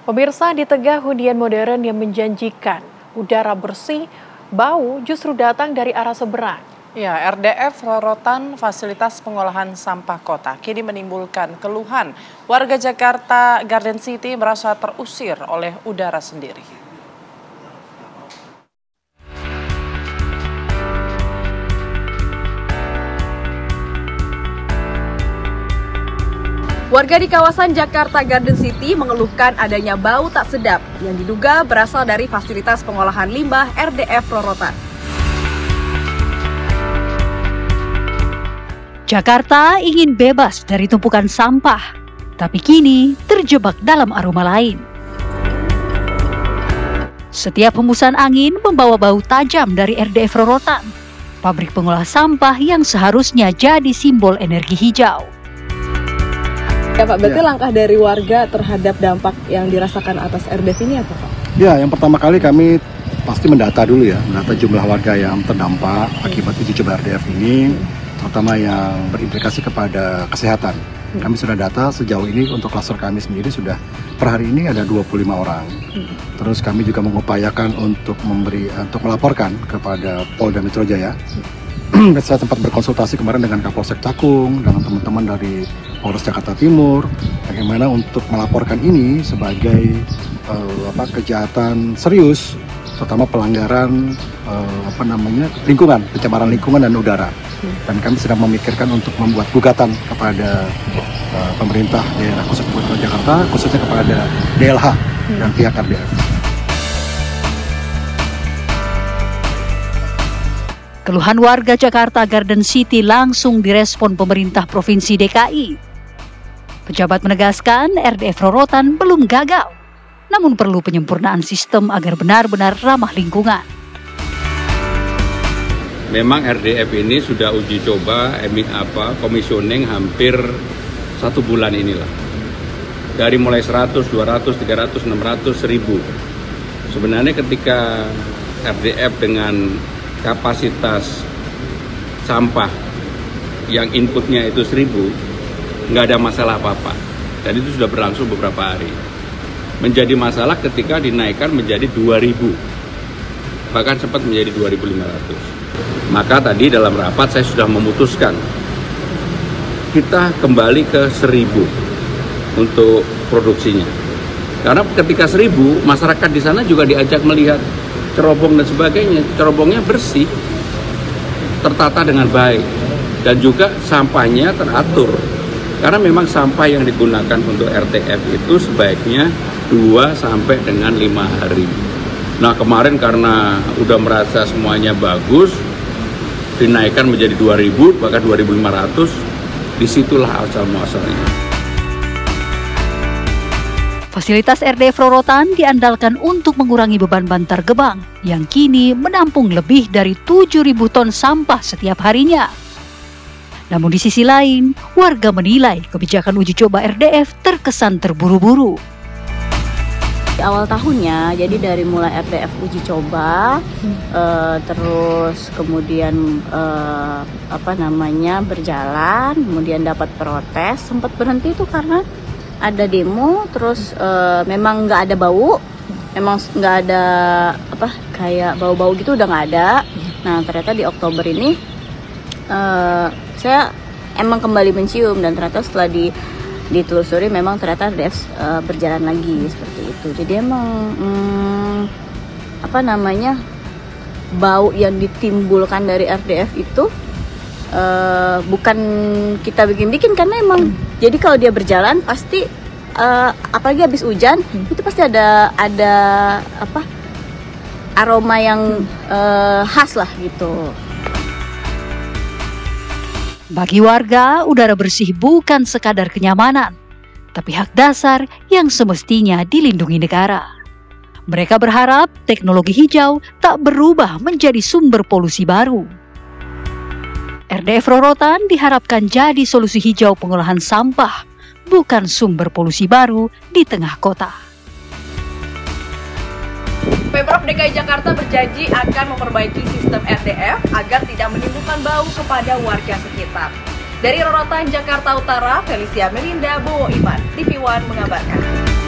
Pemirsa, di tengah hunian modern yang menjanjikan udara bersih, bau justru datang dari arah seberang. Ya, RDF Rorotan fasilitas pengolahan sampah kota kini menimbulkan keluhan. Warga Jakarta Garden City merasa terusir oleh udara sendiri. Warga di kawasan Jakarta Garden City mengeluhkan adanya bau tak sedap yang diduga berasal dari fasilitas pengolahan limbah RDF Rorotan. Jakarta ingin bebas dari tumpukan sampah, tapi kini terjebak dalam aroma lain. Setiap hembusan angin membawa bau tajam dari RDF Rorotan, pabrik pengolah sampah yang seharusnya jadi simbol energi hijau. Ya Pak, berarti langkah dari warga terhadap dampak yang dirasakan atas RDF ini apa Pak? Ya, yang pertama kali kami pasti mendata dulu ya, mendata jumlah warga yang terdampak akibat uji coba RDF ini, terutama yang berimplikasi kepada kesehatan. Kami sudah data sejauh ini untuk klaster kami sendiri sudah per hari ini ada 25 orang. Terus kami juga mengupayakan untuk melaporkan kepada Polda Metro Jaya. Saya sempat berkonsultasi kemarin dengan Kapolsek Cakung, dengan teman-teman dari Polres Jakarta Timur, bagaimana untuk melaporkan ini sebagai kejahatan serius, terutama pelanggaran lingkungan, pencemaran lingkungan dan udara. Dan kami sedang memikirkan untuk membuat gugatan kepada pemerintah daerah khusus Kabupaten Jakarta, khususnya kepada DLH dan pihak RDF. Keluhan warga Jakarta Garden City langsung direspon pemerintah Provinsi DKI. Pejabat menegaskan RDF Rorotan belum gagal, namun perlu penyempurnaan sistem agar benar-benar ramah lingkungan. Memang RDF ini sudah uji coba, komisioning hampir 1 bulan inilah. Dari mulai 100, 200, 300, 600, 1000. Sebenarnya ketika RDF dengan kapasitas sampah yang inputnya itu 1000, nggak ada masalah apa-apa. Dan itu sudah berlangsung beberapa hari. Menjadi masalah ketika dinaikkan menjadi 2000, bahkan sempat menjadi 2500. Maka tadi dalam rapat saya sudah memutuskan kita kembali ke 1000 untuk produksinya. Karena ketika 1000, masyarakat di sana juga diajak melihat cerobong dan sebagainya. Cerobongnya bersih, tertata dengan baik, dan juga sampahnya teratur. Karena memang sampah yang digunakan untuk RTF itu sebaiknya 2 sampai dengan 5 hari. Nah, kemarin karena udah merasa semuanya bagus, dinaikkan menjadi 2000, bahkan 2500, disitulah asal-muasalnya. Fasilitas RDF Rorotan diandalkan untuk mengurangi beban Bantar Gebang yang kini menampung lebih dari 7.000 ton sampah setiap harinya. Namun di sisi lain, warga menilai kebijakan uji coba RDF terkesan terburu-buru. Di awal tahunnya, jadi dari mulai RDF uji coba, terus kemudian berjalan, kemudian dapat protes, sempat berhenti itu karena ada demo, terus memang nggak ada bau, memang nggak ada kayak bau-bau gitu udah nggak ada. Nah ternyata di Oktober ini saya emang kembali mencium, dan ternyata setelah ditelusuri memang ternyata RDF berjalan lagi seperti itu. Jadi emang bau yang ditimbulkan dari RDF itu bukan kita bikin-bikin, karena emang jadi kalau dia berjalan pasti apalagi habis hujan itu pasti ada aroma yang khas lah gitu. Bagi warga, udara bersih bukan sekadar kenyamanan, tapi hak dasar yang semestinya dilindungi negara. Mereka berharap teknologi hijau tak berubah menjadi sumber polusi baru. RDF Rorotan diharapkan jadi solusi hijau pengolahan sampah, bukan sumber polusi baru di tengah kota. Pemprov DKI Jakarta berjanji akan memperbaiki sistem RDF agar tidak menimbulkan bau kepada warga sekitar. Dari Rorotan, Jakarta Utara, Felicia Melinda, Bowo Iman, TV One mengabarkan.